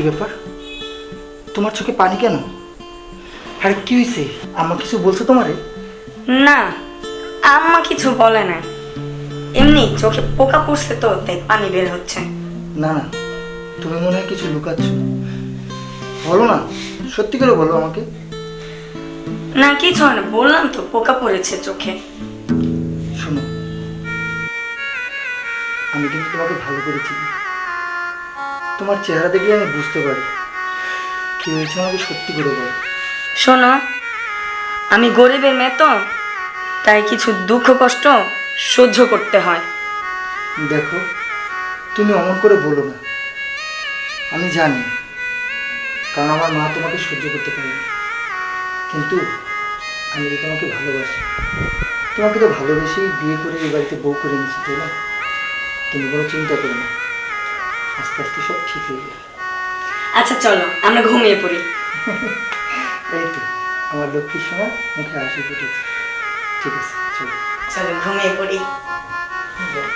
ব্যাপার, তোমার চোখে পানি কেন? আরে কি হয়েছে? আম্মা কিছু বলছো তোমারে? না, আম্মা কিছু বলে না, এমনি চোখে পোকা পড়ছে তো তাই পানি বের হচ্ছে। না না, তুমি মনে হয় কিছু লুকাচ্ছ। বলো না, সত্যি করে বলো আমাকে। না কিছু হয় না, বললাম তো পোকা পড়েছে চোখে। শোনো, আমি কিন্তু তোমাকে ভালো করেছি। তোমার চেহারা দেখলে আমি বুঝতে পারি কি হয়েছে। আমাকে সত্যি করে বলো। শোনো, আমি গরিবের মেয়ে তো, তাই কিছু দুঃখ কষ্ট সহ্য করতে হয়। দেখো, তুমি অমন করে বলো না। আমি জানি, কারণ আমার মা তোমাকে সহ্য করতে পারে না। কিন্তু আমি তো তোমাকে ভালোবাসি। তোমাকে তো ভালোবেসেই বিয়ে করে এই বাড়িতে বউ করে নিয়েছি, তাই না? তুমি কোনো চিন্তা করো না, আস্তে আস্তে সব ঠিক হয়ে যাবে। আচ্ছা চলো আমরা ঘুমিয়ে পড়ি। এই তো আমার লক্ষ্মীর সময় মুখে হাসি ফুটেছে। ঠিক আছে, চলো। চলো ঘুমিয়ে পড়ি। যাও।